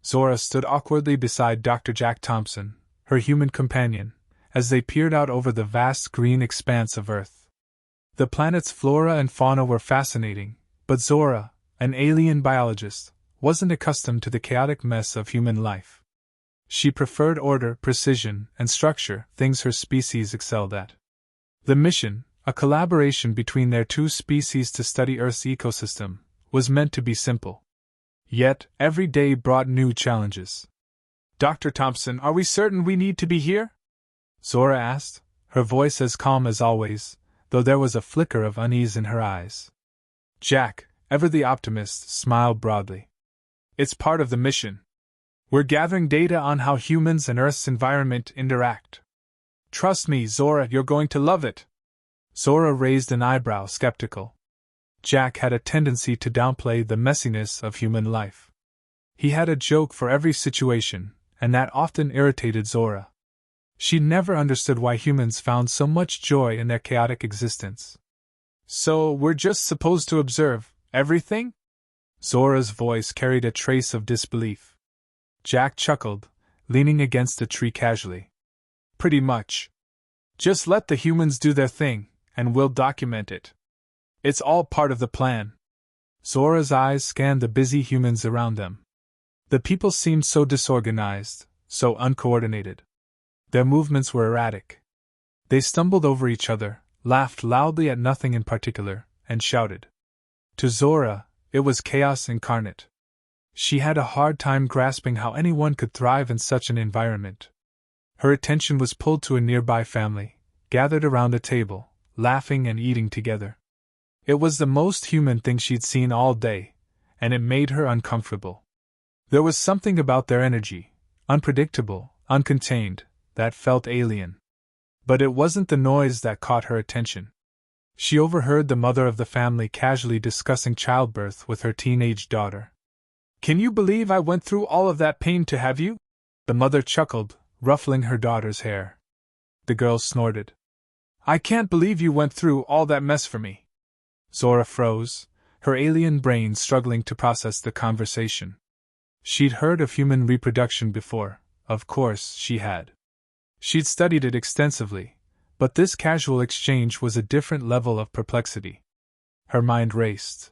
Zora stood awkwardly beside Dr. Jack Thompson, her human companion, as they peered out over the vast green expanse of Earth. The planet's flora and fauna were fascinating, but Zora, an alien biologist, wasn't accustomed to the chaotic mess of human life. She preferred order, precision, and structure, things her species excelled at. The mission, a collaboration between their two species to study Earth's ecosystem, was meant to be simple. Yet, every day brought new challenges. "Dr. Thompson, are we certain we need to be here?" Zora asked, her voice as calm as always, though there was a flicker of unease in her eyes. Jack, ever the optimist, smiled broadly. "It's part of the mission. We're gathering data on how humans and Earth's environment interact. Trust me, Zora, you're going to love it." Zora raised an eyebrow, skeptical. Jack had a tendency to downplay the messiness of human life. He had a joke for every situation, and that often irritated Zora. She never understood why humans found so much joy in their chaotic existence. "So, we're just supposed to observe everything?" Zora's voice carried a trace of disbelief. Jack chuckled, leaning against a tree casually. "Pretty much. Just let the humans do their thing, and we'll document it. It's all part of the plan." Zora's eyes scanned the busy humans around them. The people seemed so disorganized, so uncoordinated. Their movements were erratic. They stumbled over each other, laughed loudly at nothing in particular, and shouted. To Zora, it was chaos incarnate. She had a hard time grasping how anyone could thrive in such an environment. Her attention was pulled to a nearby family, gathered around a table, laughing and eating together. It was the most human thing she'd seen all day, and it made her uncomfortable. There was something about their energy, unpredictable, uncontained, that felt alien. But it wasn't the noise that caught her attention. She overheard the mother of the family casually discussing childbirth with her teenage daughter. "Can you believe I went through all of that pain to have you?" The mother chuckled, ruffling her daughter's hair. The girl snorted. "I can't believe you went through all that mess for me." Zora froze, her alien brain struggling to process the conversation. She'd heard of human reproduction before, of course she had. She'd studied it extensively, but this casual exchange was a different level of perplexity. Her mind raced.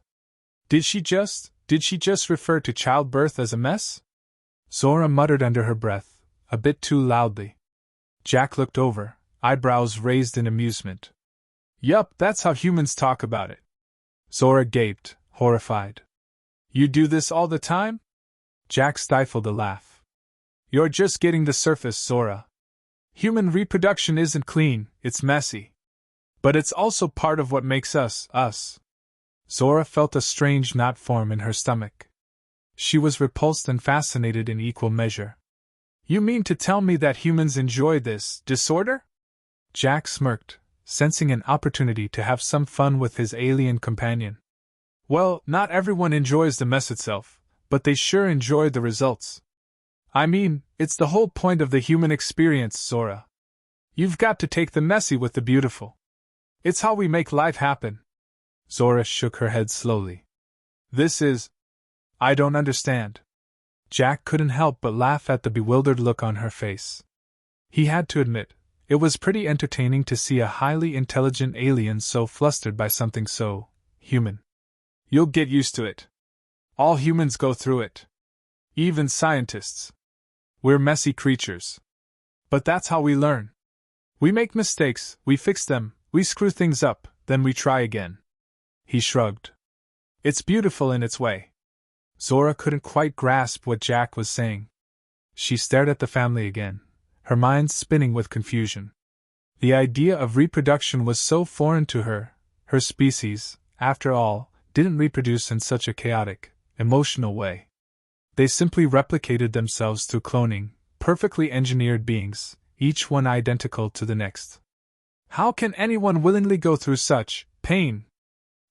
Did she just refer to childbirth as a mess? Zora muttered under her breath, a bit too loudly. Jack looked over, eyebrows raised in amusement. "Yup, that's how humans talk about it." Zora gaped, horrified. "You do this all the time?" Jack stifled a laugh. "You're just getting the surface, Zora. Human reproduction isn't clean, it's messy. But it's also part of what makes us, us." Zora felt a strange knot form in her stomach. She was repulsed and fascinated in equal measure. "You mean to tell me that humans enjoy this disorder?" Jack smirked, sensing an opportunity to have some fun with his alien companion. "Well, not everyone enjoys the mess itself, but they sure enjoy the results. I mean, it's the whole point of the human experience, Zora. You've got to take the messy with the beautiful. It's how we make life happen." Zora shook her head slowly. I don't understand." Jack couldn't help but laugh at the bewildered look on her face. He had to admit, it was pretty entertaining to see a highly intelligent alien so flustered by something so human. "You'll get used to it. All humans go through it. Even scientists. We're messy creatures. But that's how we learn. We make mistakes, we fix them, we screw things up, then we try again." He shrugged. "It's beautiful in its way." Zora couldn't quite grasp what Jack was saying. She stared at the family again, her mind spinning with confusion. The idea of reproduction was so foreign to her. Her species, after all, didn't reproduce in such a chaotic, emotional way. They simply replicated themselves through cloning, perfectly engineered beings, each one identical to the next. "How can anyone willingly go through such pain?"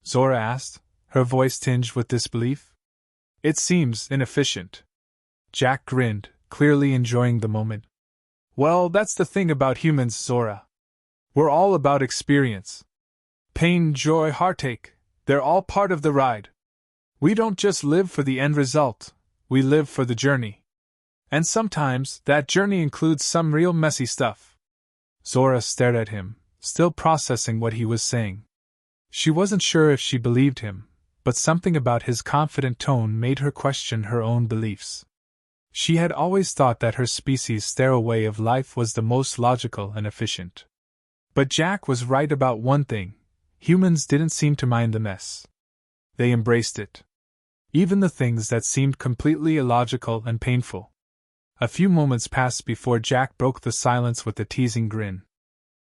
Zora asked, her voice tinged with disbelief. "It seems inefficient." Jack grinned, clearly enjoying the moment. "Well, that's the thing about humans, Zora. We're all about experience. Pain, joy, heartache, they're all part of the ride. We don't just live for the end result, we live for the journey." And sometimes, that journey includes some real messy stuff. Zora stared at him, still processing what he was saying. She wasn't sure if she believed him, but something about his confident tone made her question her own beliefs. She had always thought that her species' stairway of life was the most logical and efficient. But Jack was right about one thing: humans didn't seem to mind the mess. They embraced it. Even the things that seemed completely illogical and painful. A few moments passed before Jack broke the silence with a teasing grin.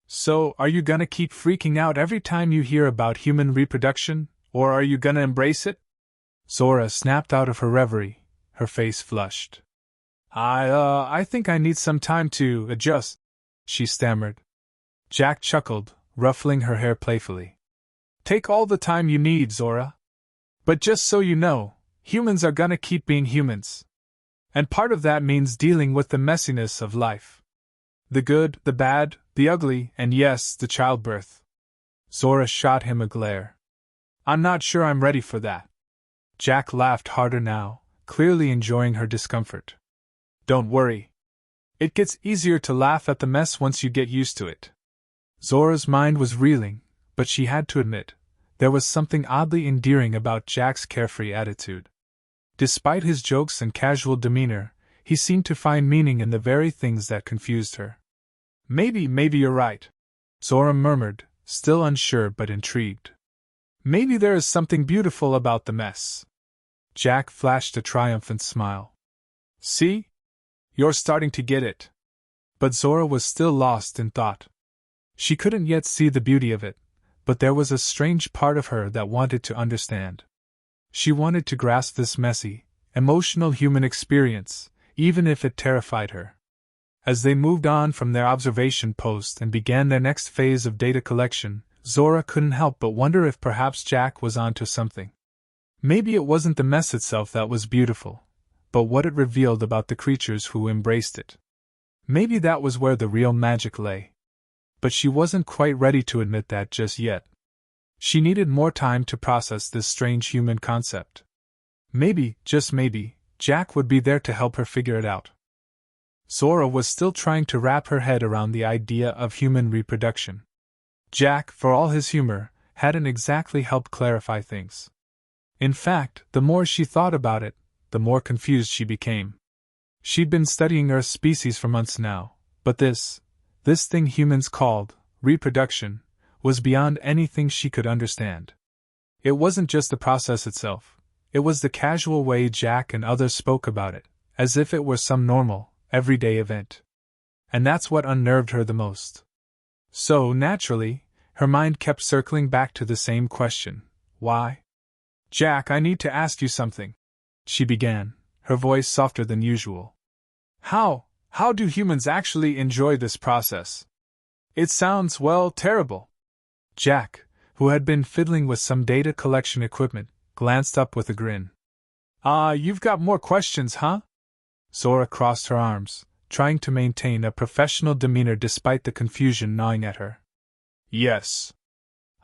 So, are you gonna keep freaking out every time you hear about human reproduction, or are you gonna embrace it? Zora snapped out of her reverie, her face flushed. I think I need some time to adjust, she stammered. Jack chuckled, ruffling her hair playfully. Take all the time you need, Zora. But just so you know, humans are gonna keep being humans. And part of that means dealing with the messiness of life. The good, the bad, the ugly, and yes, the childbirth. Zora shot him a glare. I'm not sure I'm ready for that. Jack laughed harder now, clearly enjoying her discomfort. Don't worry. It gets easier to laugh at the mess once you get used to it. Zora's mind was reeling, but she had to admit, there was something oddly endearing about Jack's carefree attitude. Despite his jokes and casual demeanor, he seemed to find meaning in the very things that confused her. Maybe you're right, Zora murmured, still unsure but intrigued. Maybe there is something beautiful about the mess. Jack flashed a triumphant smile. See? You're starting to get it. But Zora was still lost in thought. She couldn't yet see the beauty of it, but there was a strange part of her that wanted to understand. She wanted to grasp this messy, emotional human experience, even if it terrified her. As they moved on from their observation post and began their next phase of data collection, Zora couldn't help but wonder if perhaps Jack was onto something. Maybe it wasn't the mess itself that was beautiful, but what it revealed about the creatures who embraced it. Maybe that was where the real magic lay. But she wasn't quite ready to admit that just yet. She needed more time to process this strange human concept. Maybe, just maybe, Jack would be there to help her figure it out. Zora was still trying to wrap her head around the idea of human reproduction. Jack, for all his humor, hadn't exactly helped clarify things. In fact, the more she thought about it, the more confused she became. She'd been studying Earth's species for months now, but this thing humans called reproduction was beyond anything she could understand. It wasn't just the process itself, it was the casual way Jack and others spoke about it, as if it were some normal, everyday event. And that's what unnerved her the most. So, naturally, her mind kept circling back to the same question: why? Jack, I need to ask you something, she began, her voice softer than usual. How do humans actually enjoy this process? It sounds, well, terrible. Jack, who had been fiddling with some data collection equipment, glanced up with a grin. You've got more questions, huh? Zora crossed her arms, trying to maintain a professional demeanor despite the confusion gnawing at her. Yes.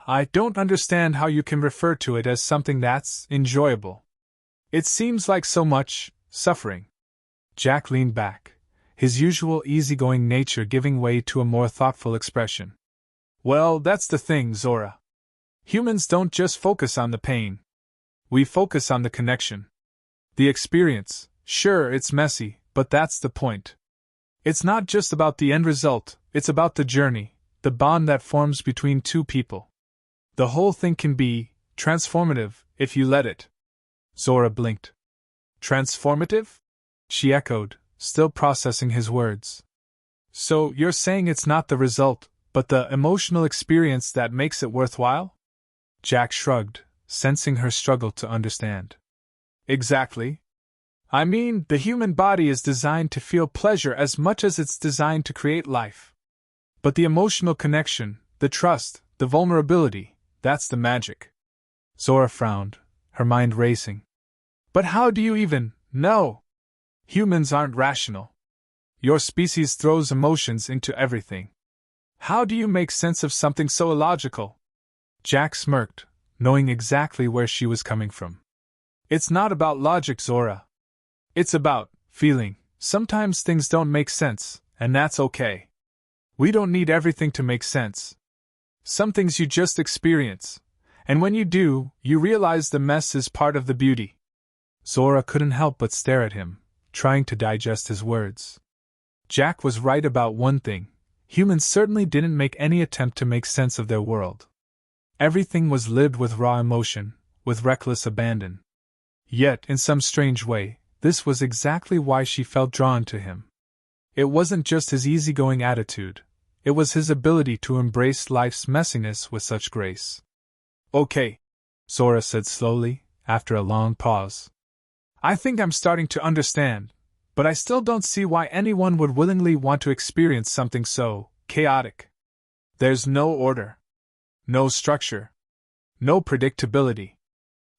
I don't understand how you can refer to it as something that's enjoyable. It seems like so much suffering. Jack leaned back, his usual easygoing nature giving way to a more thoughtful expression. Well, that's the thing, Zora. Humans don't just focus on the pain. We focus on the connection. The experience. Sure, it's messy, but that's the point. It's not just about the end result, it's about the journey, the bond that forms between two people. The whole thing can be transformative if you let it. Zora blinked. Transformative? She echoed, still processing his words. So, you're saying it's not the result, but the emotional experience that makes it worthwhile? Jack shrugged, sensing her struggle to understand. Exactly. I mean, the human body is designed to feel pleasure as much as it's designed to create life. But the emotional connection, the trust, the vulnerability, that's the magic. Zora frowned, her mind racing. But how do you even know? Humans aren't rational. Your species throws emotions into everything. How do you make sense of something so illogical? Jack smirked, knowing exactly where she was coming from. It's not about logic, Zora. It's about feeling, Sometimes things don't make sense, and that's okay. We don't need everything to make sense. Some things you just experience, and when you do, you realize the mess is part of the beauty. Zora couldn't help but stare at him, trying to digest his words. Jack was right about one thing: humans certainly didn't make any attempt to make sense of their world. Everything was lived with raw emotion, with reckless abandon. Yet, in some strange way, this was exactly why she felt drawn to him. It wasn't just his easygoing attitude, it was his ability to embrace life's messiness with such grace. Okay, Zora said slowly, after a long pause. I think I'm starting to understand, but I still don't see why anyone would willingly want to experience something so chaotic. There's no order, no structure, no predictability.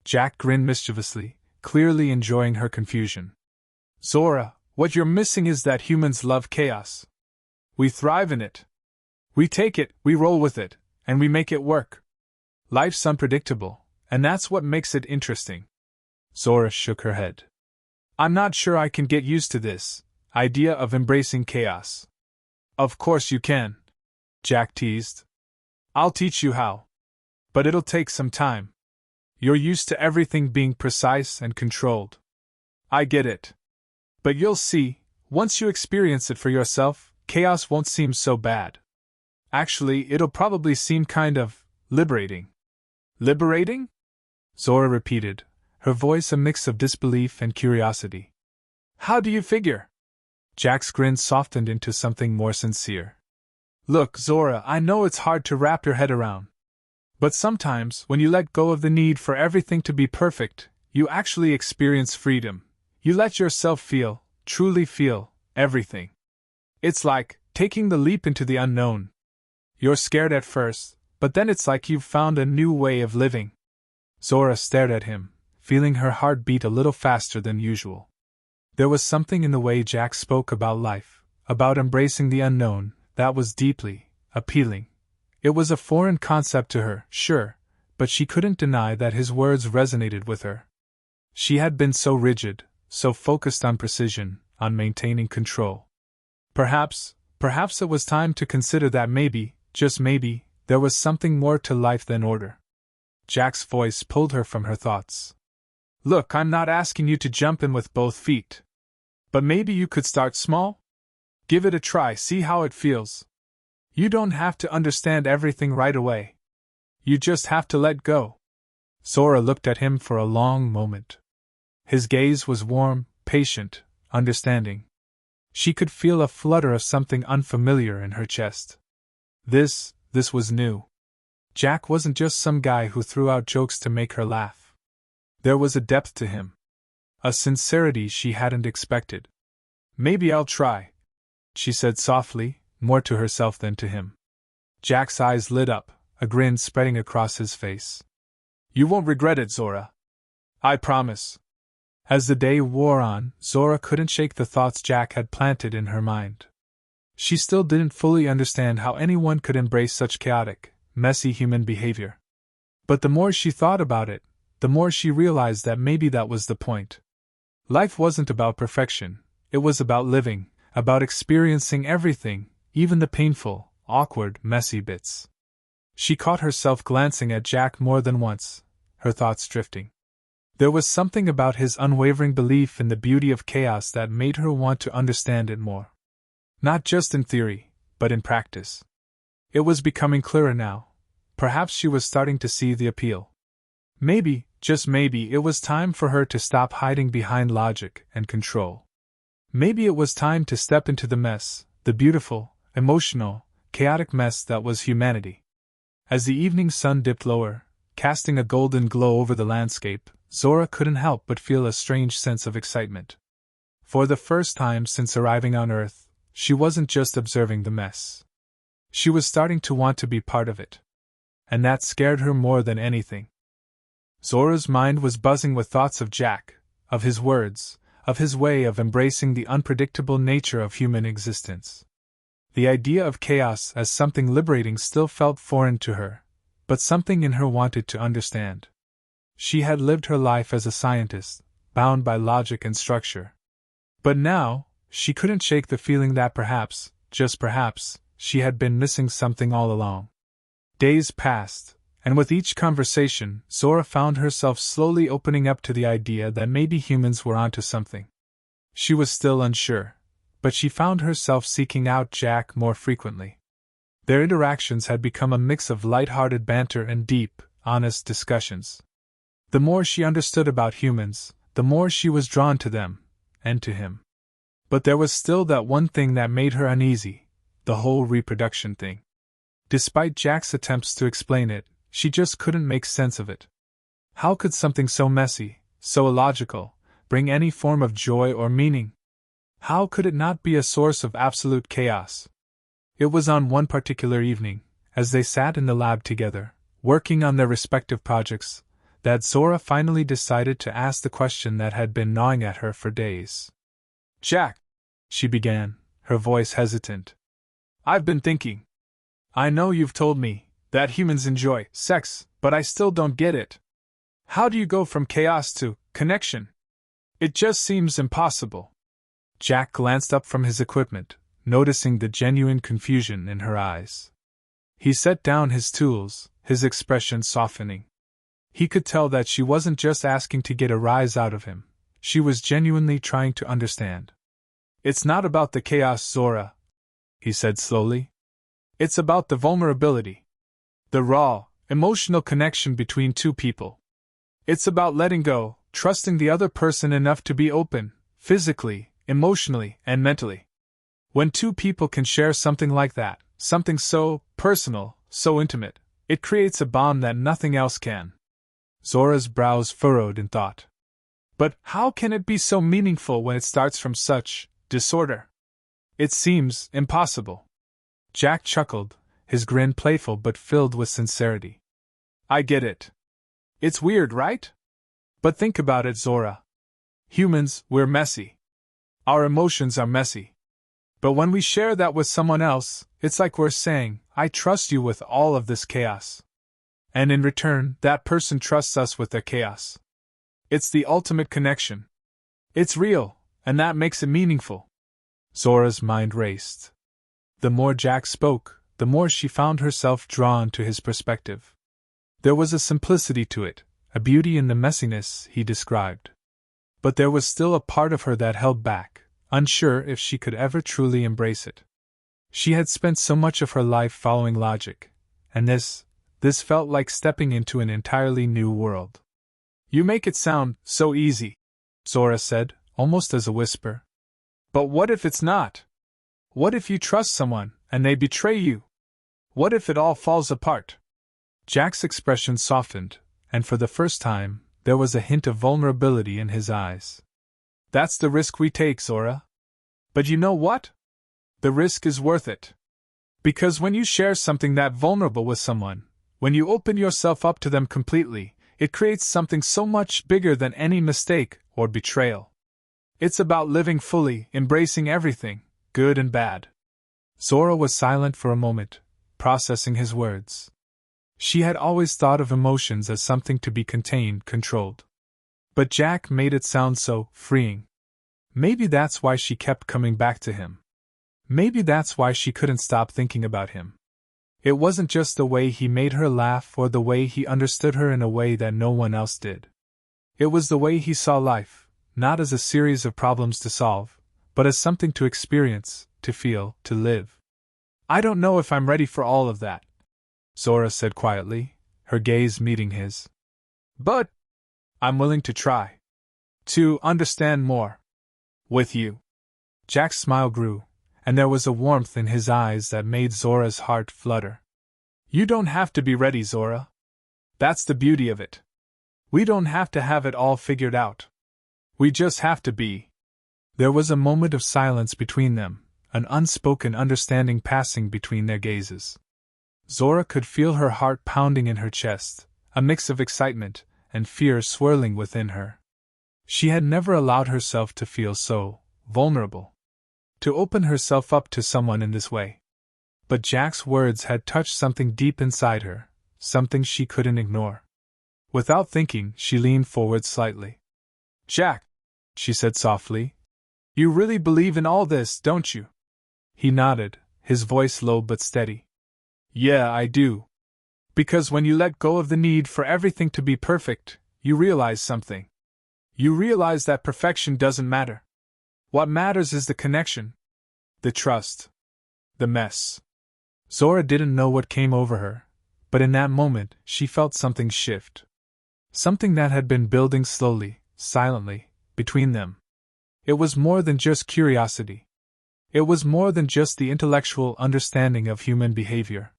Jack grinned mischievously, clearly enjoying her confusion. Zora, what you're missing is that humans love chaos. We thrive in it. We take it, we roll with it, and we make it work. Life's unpredictable, and that's what makes it interesting. Zora shook her head. I'm not sure I can get used to this idea of embracing chaos. Of course you can, Jack teased. I'll teach you how. But it'll take some time. You're used to everything being precise and controlled. I get it. But you'll see, once you experience it for yourself, chaos won't seem so bad. Actually, it'll probably seem kind of liberating. Liberating? Zora repeated, her voice a mix of disbelief and curiosity. How do you figure? Jack's grin softened into something more sincere. Look, Zora, I know it's hard to wrap your head around. But sometimes, when you let go of the need for everything to be perfect, you actually experience freedom. You let yourself feel, truly feel, everything. It's like taking the leap into the unknown. You're scared at first, but then it's like you've found a new way of living. Zora stared at him, feeling her heart beat a little faster than usual. There was something in the way Jack spoke about life, about embracing the unknown, that was deeply appealing. It was a foreign concept to her, sure, but she couldn't deny that his words resonated with her. She had been so rigid, so focused on precision, on maintaining control. Perhaps it was time to consider that maybe, just maybe, there was something more to life than order. Jack's voice pulled her from her thoughts. Look, I'm not asking you to jump in with both feet. But maybe you could start small? Give it a try, see how it feels. You don't have to understand everything right away. You just have to let go. Zora looked at him for a long moment. His gaze was warm, patient, understanding. She could feel a flutter of something unfamiliar in her chest. This was new. Jack wasn't just some guy who threw out jokes to make her laugh. There was a depth to him. A sincerity she hadn't expected. Maybe I'll try, she said softly, more to herself than to him. Jack's eyes lit up, a grin spreading across his face. You won't regret it, Zora. I promise. As the day wore on, Zora couldn't shake the thoughts Jack had planted in her mind. She still didn't fully understand how anyone could embrace such chaotic, messy human behavior. But the more she thought about it, the more she realized that maybe that was the point. Life wasn't about perfection, it was about living, about experiencing everything, even the painful, awkward, messy bits. She caught herself glancing at Jack more than once, her thoughts drifting. There was something about his unwavering belief in the beauty of chaos that made her want to understand it more. Not just in theory, but in practice. It was becoming clearer now. Perhaps she was starting to see the appeal. Maybe, just maybe, it was time for her to stop hiding behind logic and control. Maybe it was time to step into the mess, the beautiful, emotional, chaotic mess that was humanity. As the evening sun dipped lower, casting a golden glow over the landscape, Zora couldn't help but feel a strange sense of excitement. For the first time since arriving on Earth, she wasn't just observing the mess. She was starting to want to be part of it. And that scared her more than anything. Zora's mind was buzzing with thoughts of Jack, of his words, of his way of embracing the unpredictable nature of human existence. The idea of chaos as something liberating still felt foreign to her, but something in her wanted to understand. She had lived her life as a scientist, bound by logic and structure. But now, she couldn't shake the feeling that perhaps, just perhaps, she had been missing something all along. Days passed, and with each conversation, Zora found herself slowly opening up to the idea that maybe humans were onto something. She was still unsure, but she found herself seeking out Jack more frequently. Their interactions had become a mix of light-hearted banter and deep, honest discussions. The more she understood about humans, the more she was drawn to them, and to him. But there was still that one thing that made her uneasy, the whole reproduction thing. Despite Jack's attempts to explain it, she just couldn't make sense of it. How could something so messy, so illogical, bring any form of joy or meaning? How could it not be a source of absolute chaos? It was on one particular evening, as they sat in the lab together, working on their respective projects, that Zora finally decided to ask the question that had been gnawing at her for days. "Jack," she began, her voice hesitant. "I've been thinking. I know you've told me that humans enjoy sex, but I still don't get it. How do you go from chaos to connection? It just seems impossible." Jack glanced up from his equipment, noticing the genuine confusion in her eyes. He set down his tools, his expression softening. He could tell that she wasn't just asking to get a rise out of him, she was genuinely trying to understand. "It's not about the chaos, Zora," he said slowly. "It's about the vulnerability. The raw, emotional connection between two people. It's about letting go, trusting the other person enough to be open, physically, emotionally, and mentally. When two people can share something like that, something so personal, so intimate, it creates a bond that nothing else can." Zora's brows furrowed in thought. "But how can it be so meaningful when it starts from such disorder? It seems impossible." Jack chuckled, his grin playful but filled with sincerity. "I get it. It's weird, right? But think about it, Zora. Humans, we're messy. Our emotions are messy. But when we share that with someone else, it's like we're saying, I trust you with all of this chaos. And in return, that person trusts us with their chaos. It's the ultimate connection. It's real, and that makes it meaningful." Zora's mind raced. The more Jack spoke, the more she found herself drawn to his perspective. There was a simplicity to it, a beauty in the messiness he described. But there was still a part of her that held back, unsure if she could ever truly embrace it. She had spent so much of her life following logic, and this felt like stepping into an entirely new world. "You make it sound so easy," Zora said, almost as a whisper. "But what if it's not? What if you trust someone, and they betray you? What if it all falls apart?" Jack's expression softened, and for the first time, there was a hint of vulnerability in his eyes. "That's the risk we take, Zora. But you know what? The risk is worth it. Because when you share something that vulnerable with someone, when you open yourself up to them completely, it creates something so much bigger than any mistake or betrayal. It's about living fully, embracing everything, good and bad." Zora was silent for a moment, processing his words. She had always thought of emotions as something to be contained, controlled. But Jack made it sound so freeing. Maybe that's why she kept coming back to him. Maybe that's why she couldn't stop thinking about him. It wasn't just the way he made her laugh or the way he understood her in a way that no one else did. It was the way he saw life, not as a series of problems to solve, but as something to experience, to feel, to live. "I don't know if I'm ready for all of that," Zora said quietly, her gaze meeting his. "But I'm willing to try. To understand more. With you." Jack's smile grew, and there was a warmth in his eyes that made Zora's heart flutter. "You don't have to be ready, Zora. That's the beauty of it. We don't have to have it all figured out. We just have to be." There was a moment of silence between them, an unspoken understanding passing between their gazes. Zora could feel her heart pounding in her chest, a mix of excitement and fear swirling within her. She had never allowed herself to feel so vulnerable, to open herself up to someone in this way. But Jack's words had touched something deep inside her, something she couldn't ignore. Without thinking, she leaned forward slightly. "Jack," she said softly, You really believe in all this, don't you? He nodded, his voice low but steady. Yeah, I do. Because when you let go of the need for everything to be perfect, you realize something. You realize that perfection doesn't matter. What matters is the connection, the trust, the mess. Zora didn't know what came over her, but in that moment she felt something shift. Something that had been building slowly, silently, between them. It was more than just curiosity. It was more than just the intellectual understanding of human behavior.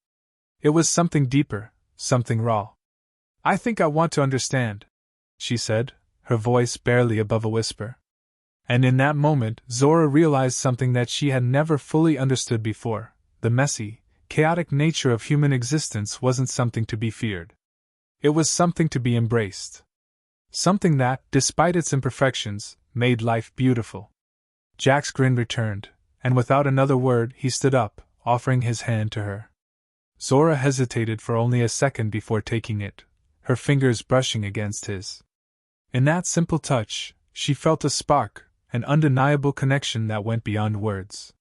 It was something deeper, something raw. I think I want to understand, she said, her voice barely above a whisper. And in that moment, Zora realized something that she had never fully understood before. The messy, chaotic nature of human existence wasn't something to be feared. It was something to be embraced. Something that, despite its imperfections, made life beautiful. Jack's grin returned, and without another word he stood up, offering his hand to her. Zora hesitated for only a second before taking it, her fingers brushing against his. In that simple touch, she felt a spark, an undeniable connection that went beyond words.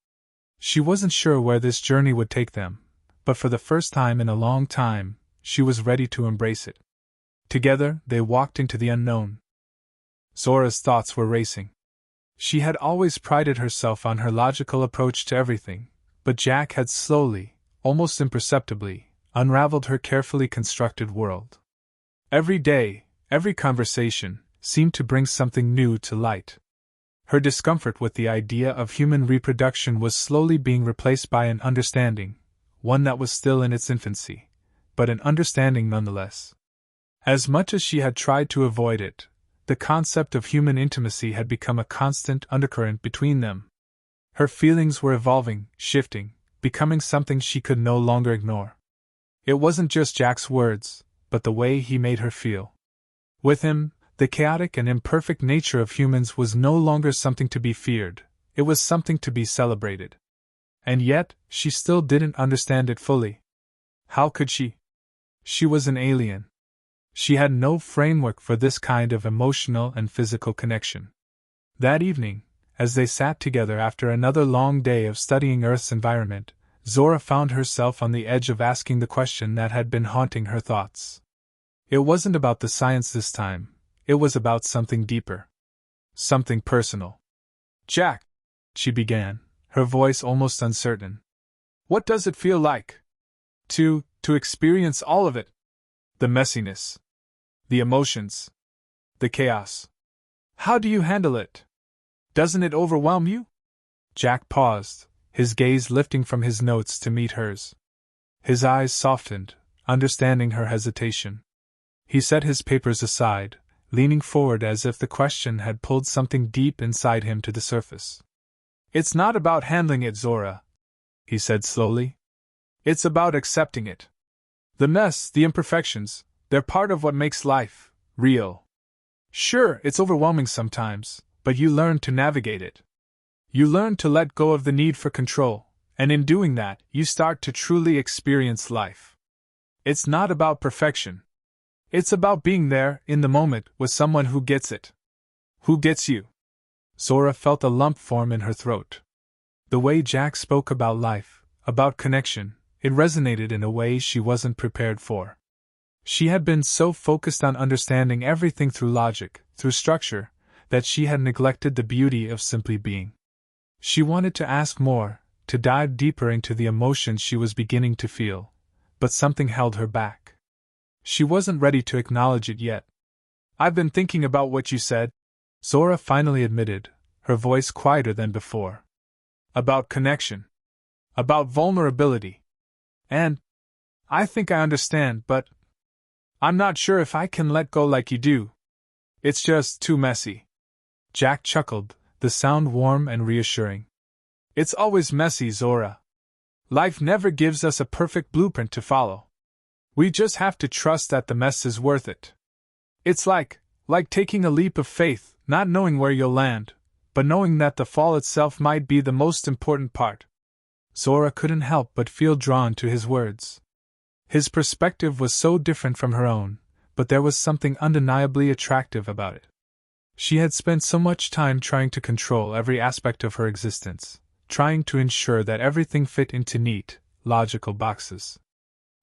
She wasn't sure where this journey would take them, but for the first time in a long time, she was ready to embrace it. Together, they walked into the unknown. Zora's thoughts were racing. She had always prided herself on her logical approach to everything, but Jack had slowly, almost imperceptibly, unraveled her carefully constructed world. Every day, every conversation, seemed to bring something new to light. Her discomfort with the idea of human reproduction was slowly being replaced by an understanding, one that was still in its infancy, but an understanding nonetheless. As much as she had tried to avoid it, the concept of human intimacy had become a constant undercurrent between them. Her feelings were evolving, shifting, becoming something she could no longer ignore. It wasn't just Jack's words, but the way he made her feel. With him, the chaotic and imperfect nature of humans was no longer something to be feared, it was something to be celebrated. And yet, she still didn't understand it fully. How could she? She was an alien. She had no framework for this kind of emotional and physical connection. That evening, as they sat together after another long day of studying Earth's environment, Zora found herself on the edge of asking the question that had been haunting her thoughts. It wasn't about the science this time, it was about something deeper. Something personal. Jack, she began, her voice almost uncertain. What does it feel like? To experience all of it? The messiness. The emotions. The chaos. How do you handle it? Doesn't it overwhelm you? Jack paused, his gaze lifting from his notes to meet hers. His eyes softened, understanding her hesitation. He set his papers aside, leaning forward as if the question had pulled something deep inside him to the surface. It's not about handling it, Zora, he said slowly. It's about accepting it. The mess, the imperfections, they're part of what makes life real. Sure, it's overwhelming sometimes, but you learn to navigate it. You learn to let go of the need for control, and in doing that, you start to truly experience life. It's not about perfection. It's about being there, in the moment, with someone who gets it. Who gets you? Zora felt a lump form in her throat. The way Jack spoke about life, about connection, it resonated in a way she wasn't prepared for. She had been so focused on understanding everything through logic, through structure, that she had neglected the beauty of simply being. She wanted to ask more, to dive deeper into the emotions she was beginning to feel, but something held her back. She wasn't ready to acknowledge it yet. I've been thinking about what you said, Zora finally admitted, her voice quieter than before. About connection. About vulnerability. And I think I understand, but I'm not sure if I can let go like you do. It's just too messy. Jack chuckled, the sound warm and reassuring. It's always messy, Zora. Life never gives us a perfect blueprint to follow. We just have to trust that the mess is worth it. It's like taking a leap of faith, not knowing where you'll land, but knowing that the fall itself might be the most important part. Zora couldn't help but feel drawn to his words. His perspective was so different from her own, but there was something undeniably attractive about it. She had spent so much time trying to control every aspect of her existence, trying to ensure that everything fit into neat, logical boxes.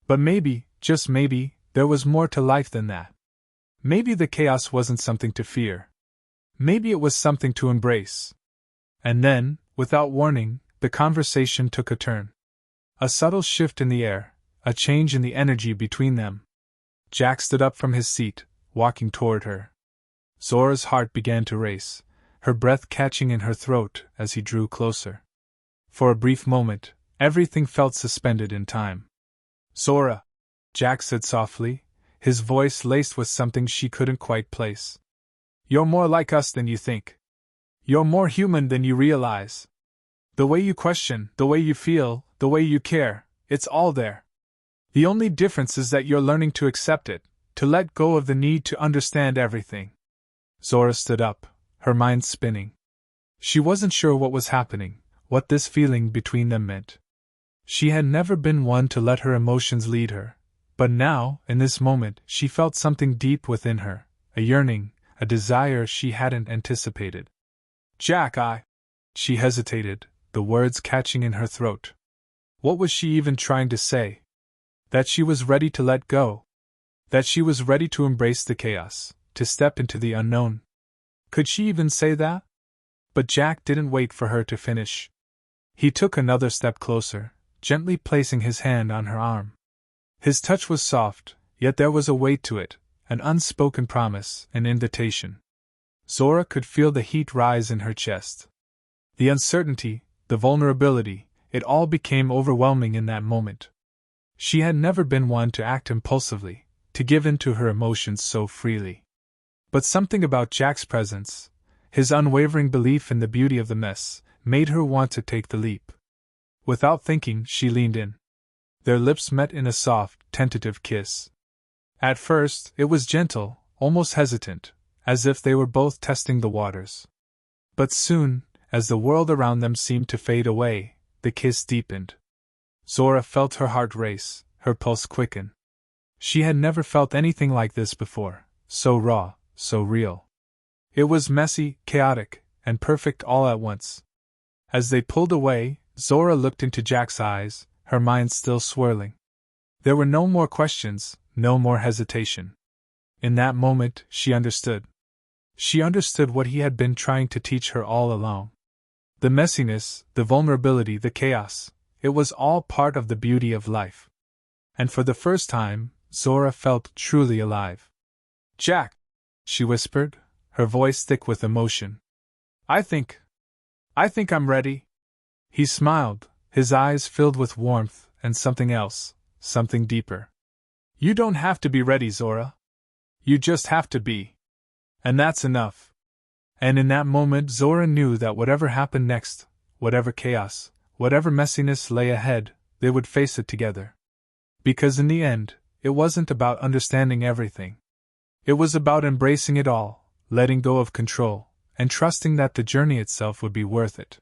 But maybe, just maybe, there was more to life than that. Maybe the chaos wasn't something to fear. Maybe it was something to embrace. And then, without warning, the conversation took a turn. A subtle shift in the air, a change in the energy between them. Jack stood up from his seat, walking toward her. Zora's heart began to race, her breath catching in her throat as he drew closer. For a brief moment, everything felt suspended in time. "Zora," Jack said softly, his voice laced with something she couldn't quite place. "You're more like us than you think. You're more human than you realize. The way you question, the way you feel, the way you care, it's all there. The only difference is that you're learning to accept it, to let go of the need to understand everything." Zora stood up, her mind spinning. She wasn't sure what was happening, what this feeling between them meant. She had never been one to let her emotions lead her, but now, in this moment, she felt something deep within her, a yearning, a desire she hadn't anticipated. "Jack, She hesitated, the words catching in her throat. What was she even trying to say? That she was ready to let go? That she was ready to embrace the chaos, to step into the unknown? Could she even say that? But Jack didn't wait for her to finish. He took another step closer, gently placing his hand on her arm. His touch was soft, yet there was a weight to it, an unspoken promise, an invitation. Zora could feel the heat rise in her chest. The uncertainty, the vulnerability, it all became overwhelming in that moment. She had never been one to act impulsively, to give in to her emotions so freely. But something about Jack's presence, his unwavering belief in the beauty of the mess, made her want to take the leap. Without thinking, she leaned in. Their lips met in a soft, tentative kiss. At first, it was gentle, almost hesitant, as if they were both testing the waters. But soon, as the world around them seemed to fade away, the kiss deepened. Zora felt her heart race, her pulse quicken. She had never felt anything like this before, so raw, so real. It was messy, chaotic, and perfect all at once. As they pulled away, Zora looked into Jack's eyes, her mind still swirling. There were no more questions, no more hesitation. In that moment, she understood. She understood what he had been trying to teach her all along. The messiness, the vulnerability, the chaos, it was all part of the beauty of life. And for the first time, Zora felt truly alive. "Jack," she whispered, her voice thick with emotion. I think I'm ready." He smiled, his eyes filled with warmth and something else, something deeper. "You don't have to be ready, Zora. You just have to be. And that's enough." And in that moment Zora knew that whatever happened next, whatever chaos, whatever messiness lay ahead, they would face it together. Because in the end, it wasn't about understanding everything. It was about embracing it all, letting go of control, and trusting that the journey itself would be worth it.